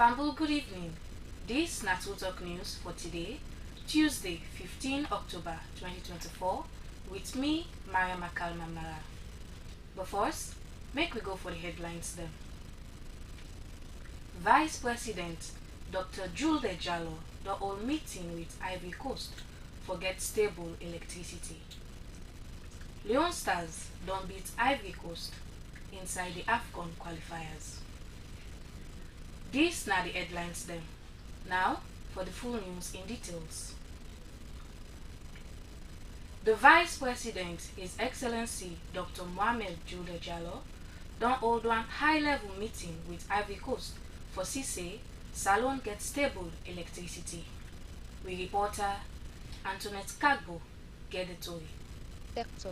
Famble, good evening. This is TRUTRUE news for today, Tuesday, 15 October 2024, with me, Mariama Kalma Marah. But first, make we go for the headlines then. Vice President Dr. Jules Jallo the all meeting with Ivory Coast for get stable electricity. Leon Stars don't beat Ivory Coast inside the AFCON qualifiers. These are the headlines then. Now for the full news in details. The Vice President, His Excellency Dr. Mohamed Jules Jallo, don't hold one high-level meeting with Ivory Coast for CC Salon get stable electricity. We reporter Antoinette Kagbo get the story. Sector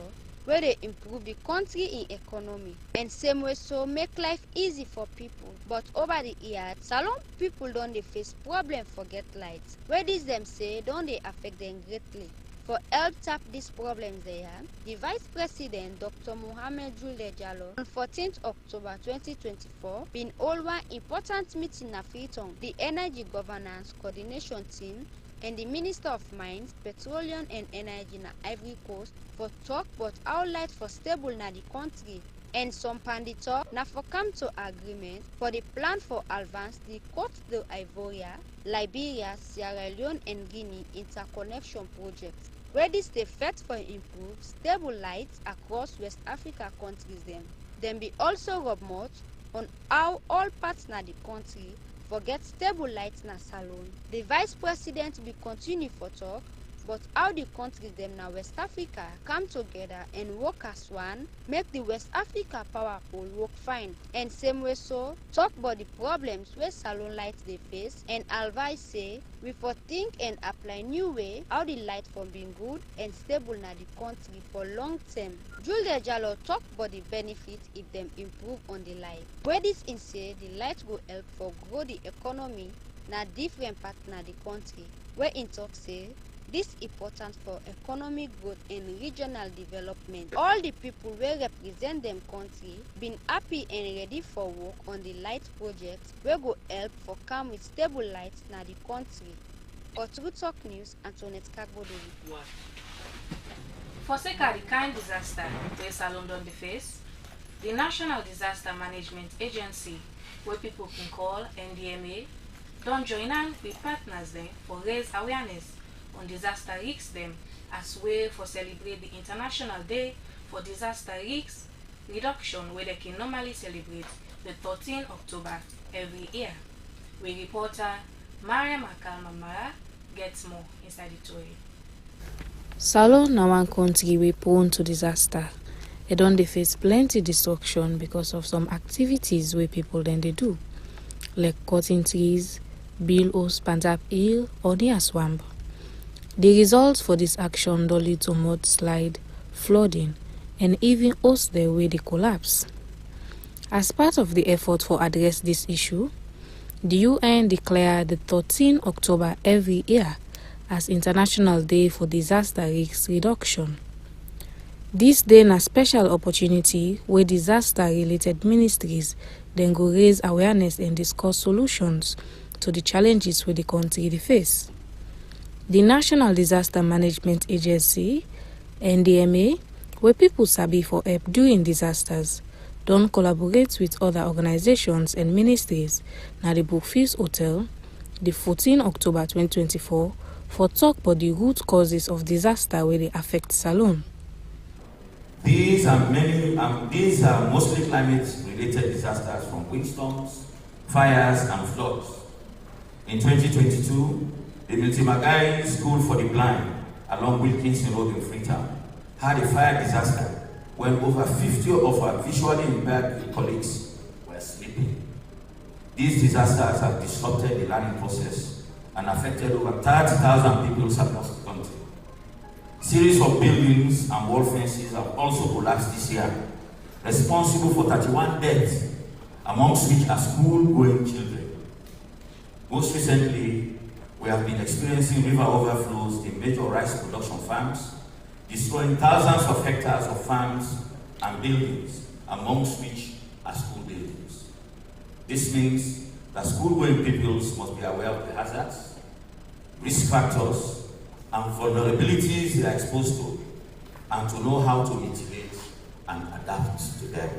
where they improve the country in economy and same way so make life easy for people. But over the years, Salon people don't they face problem for get lights. Where this them say don't they affect them greatly. For help tap these problems there, the Vice President Dr. Mohamed Jules Jallo on 14th October 2024 been hold one important meeting na Freetown, the Energy Governance Coordination Team and the Minister of Mines, Petroleum and Energy na Ivory Coast for talk about how light for stable na the country. And some pandi talk na for come to agreement for the plan for advance the Côte d'Ivoire, Liberia, Sierra Leone and Guinea interconnection project. Where this the effect for improve stable lights across West Africa countries them be also rub much on how all parts na the country forget stable lights na Salon. The Vice President be continue for talk but how the countries them na West Africa come together and work as one, make the West Africa power pool work fine. And same way so, talk about the problems where Salon lights they face and advise say, we for think and apply new way how the light from being good and stable na the country for long term. Jules Jallo talk about the benefit if them improve on the light. Where this in say the light will help for grow the economy na different part na the country. Where in talk say, this important for economic growth and regional development. All the people who represent them country been happy and ready for work on the light project where go help for come with stable lights na the country. For TRUTRUE News, Antoinette Kagbo report. For sake of the kind disaster where Salon don dey face, the National Disaster Management Agency, where people can call NDMA, don't join on with partners then for raise awareness on disaster risks them as way for celebrate the International Day for Disaster Risk Reduction where they can normally celebrate the 13th October every year. We reporter Mariama Kalma Marah gets more inside the story. Salon na one country we prone to disaster. They don't they face plenty destruction because of some activities where people then they do, like cutting trees, build or span up hill or near swamp. The results for this action don't lead to mudslide, flooding, and even host their way they collapse. As part of the effort for address this issue, the UN declared the 13th October every year as International Day for Disaster Risk Reduction. This day is a special opportunity where disaster-related ministries then go raise awareness and discuss solutions to the challenges where the country they face. The National Disaster Management Agency, NDMA, where people sabi for help during disasters, don't collaborate with other organizations and ministries na the Brookfield Hotel, the 14th October 2024, for talk about the root causes of disaster where they affect Salon. These are mostly climate-related disasters from windstorms, fires, and floods. In 2022, the Multimagai School for the Blind along Wilkinson Road in Freetown had a fire disaster when over 50 of our visually impaired colleagues were sleeping. These disasters have disrupted the learning process and affected over 30,000 people across the country. Series of buildings and wall fences have also collapsed this year, responsible for 31 deaths, amongst which are school-going children. Most recently, we have been experiencing river overflows in major rice production farms, destroying thousands of hectares of farms and buildings, amongst which are school buildings. This means that school-going pupils must be aware of the hazards, risk factors, and vulnerabilities they are exposed to, and to know how to mitigate and adapt to them.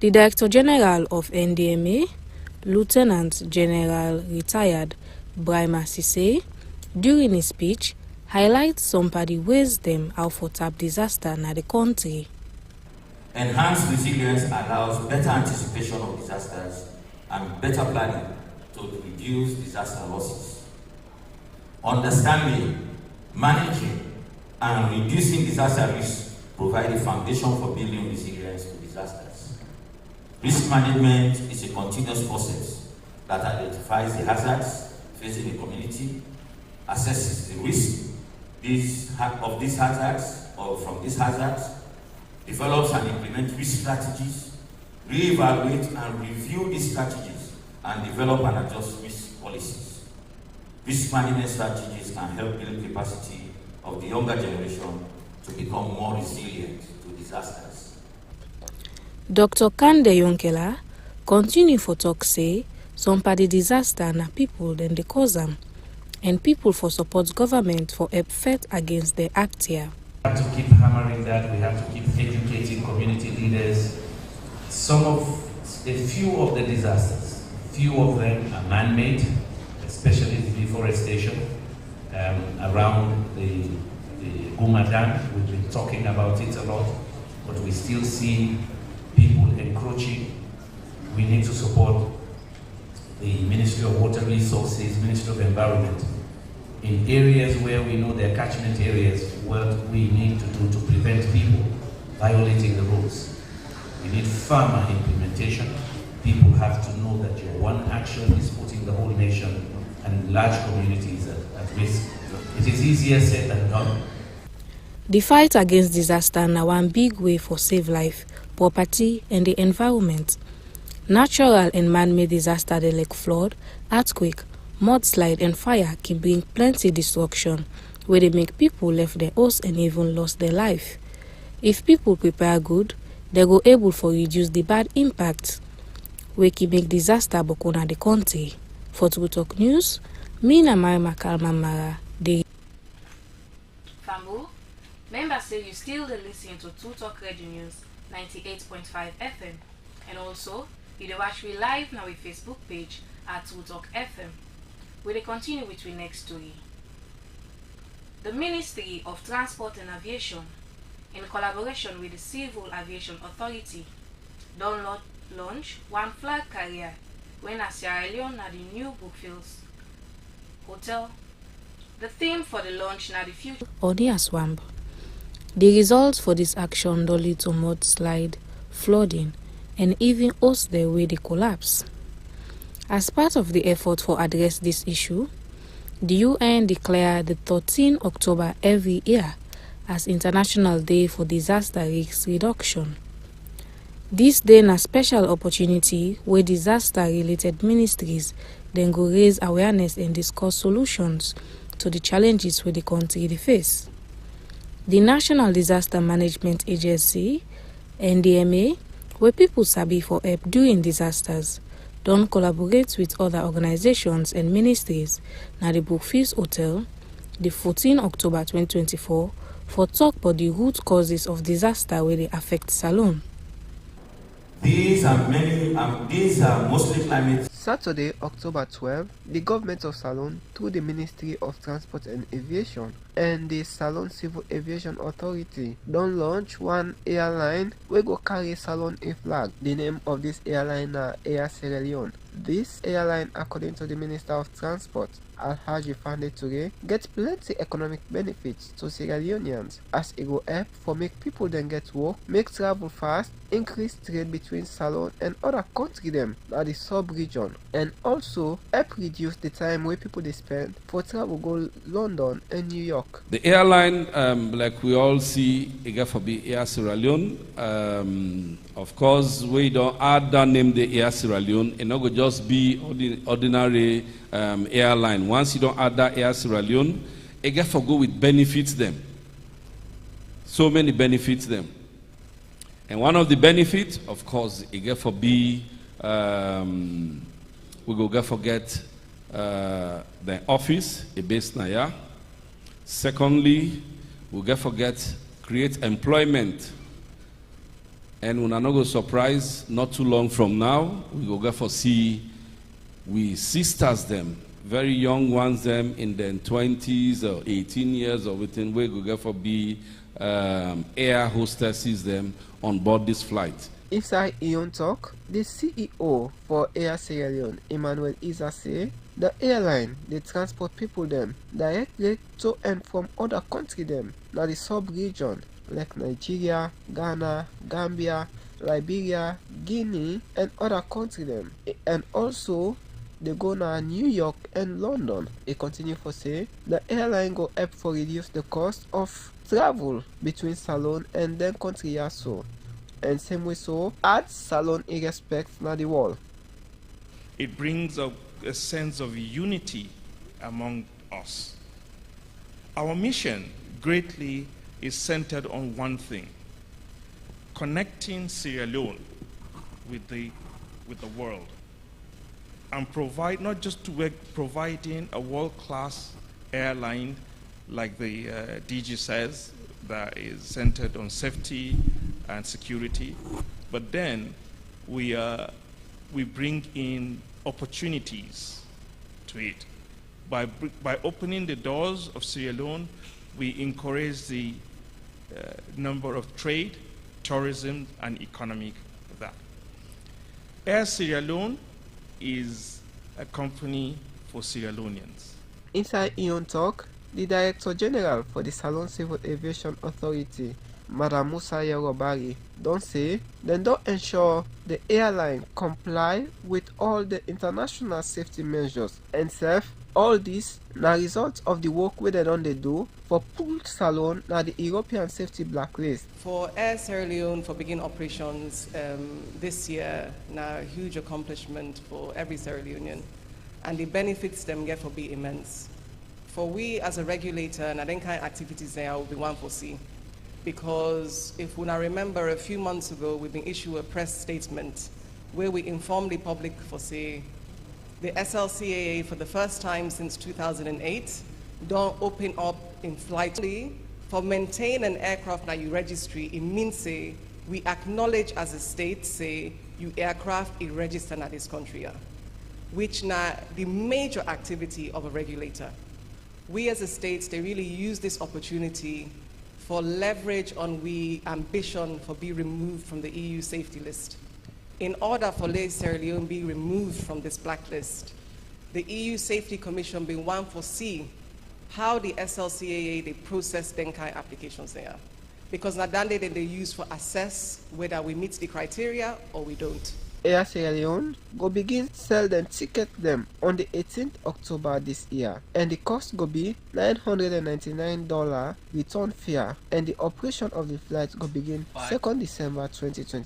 The Director General of NDMA, Lieutenant General Retired Brahima Sise, during his speech, highlights some of the ways them how for tap disaster in the country. Enhanced resilience allows better anticipation of disasters and better planning to reduce disaster losses. Understanding, managing, and reducing disaster risks provide a foundation for building resilience to disasters. Risk management is a continuous process that identifies the hazards facing a community, assesses the risk of these hazards or from these hazards, develops and implements risk strategies, re-evaluate and review these strategies, and develop and adjust risk policies. Risk management strategies can help build capacity of the younger generation to become more resilient to disasters. Dr. Kande Yonkela continue for talk say some of the disaster na people then they cause them, and people for support government for help fight against the act here. We have to keep hammering that. We have to keep educating community leaders. A few of the disasters, few of them are man-made, especially the deforestation around the Guma Dam. We've been talking about it a lot, but we still see people encroaching. We need to support the Ministry of Water Resources, Ministry of Environment, in areas where we know they're catchment areas, what we need to do to prevent people violating the rules. We need firmer implementation. People have to know that your one action is putting the whole nation and large communities at risk. It is easier said than done. The fight against disaster now one big way for save life, property, and the environment. Natural and man-made disaster like flood, earthquake, mudslide, and fire can bring plenty destruction, where they make people left their house and even lost their life. If people prepare good, they go able for reduce the bad impact, where can make disaster bokona the country. For True Talk News, me na Mariama Kalma Marah. Fambu, members say you still listen to True Talk Radio News 98.5 FM, and also you watch me live now with Facebook page at True Talk FM. We will continue with our next story. The Ministry of Transport and Aviation, in collaboration with the Civil Aviation Authority, don't launch one flag carrier when at Sierra Leone at the new Brookfields Hotel. The theme for the launch now the future or the swamp. The results for this action don't lead to mudslide, flooding, and even host the way they collapse. As part of the effort for address this issue, the UN declared the 13th October every year as International Day for Disaster Risk Reduction. This day is a special opportunity where disaster-related ministries then go raise awareness and discuss solutions to the challenges where the country face. The National Disaster Management Agency, NDMA, where people sabi for help during disasters, don't collaborate with other organizations and ministries na the Brookfields Hotel the 14th October 2024 for talk about the root causes of disaster where they affect Salone. These are mostly climate. Saturday, October 12, the government of Salone, through the Ministry of Transport and Aviation and the Salone Civil Aviation Authority, don't launch one airline wey go carry Salone a flag. The name of this airline is Air Sierra Leone. This airline, according to the Minister of Transport, Alhaji Fande Toure, gets plenty economic benefits to Sierra Leoneans as it go help for make people then get work, make travel fast, increase trade between Salone and other countries them at the sub-region, and also help reduce the time where people they spend for travel go London and New York. The airline, like we all see, it for be Air Sierra Leone. Of course, we don't add that name the Air Sierra Leone, and not go just be ordinary airline. Once you don't add that Air Sierra Leone, it get for go with benefits them. So many benefits them. And one of the benefits, of course, it get for be we go get forget the office, a base naya. Secondly, we get forget create employment. And we are not go surprise, not too long from now, we go get for see we sisters them, very young ones them in their 20s or 18 years or within, we go get for be air hostesses them on board this flight. Inside Ion Talk, the CEO for Air Sierra Leone, Emmanuel Isa, say the airline they transport people them directly to and from other countries them, now the sub-region like Nigeria, Ghana, Gambia, Liberia, Guinea, and other countries them. And also they go to New York and London. They continue for say the airline go help for reduce the cost of travel between Salone and then country also. And same way so add Salone in respect na the world. It brings a sense of unity among us. Our mission greatly is centered on one thing: connecting Sierra Leone with the world, and provide not just to work, providing a world-class airline like the DG says that is centered on safety and security, but then we bring in opportunities to it. By opening the doors of Sierra Leone, we encourage the number of trade, tourism, and economic of that. Air Sierra Leone is a company for Sierra Leoneans. Inside Ion Talk, the Director General for the Salone Civil Aviation Authority, Madam Musa Yorobari, don't say they don't ensure the airline comply with all the international safety measures, and self all this na result of the work where they do for put Salone na the European safety blacklist. For Air Sierra Leone for begin operations this year, na a huge accomplishment for every Sierra Leonean, and the benefits them get for be immense. For we as a regulator, and I think kind of activities there will be one for see. Because if we now remember, a few months ago, we've been issued a press statement where we informed the public for say, the SLCAA for the first time since 2008 don't open up in flight for maintain an aircraft that you registry. It means say, we acknowledge as a state say, you aircraft is registered in this country, which now the major activity of a regulator. We as a state, they really use this opportunity for leverage on we ambition for be removed from the EU safety list. In order for Sierra Leone be removed from this blacklist, the EU Safety Commission been one for see how the SLCAA they process Denkai applications there. Because now that they use for assess whether we meet the criteria or we don't. Air Sierra Leone go begin sell them ticket them on the 18th October this year, and the cost go be $999 return fare, and the operation of the flight go begin 2nd December 2020.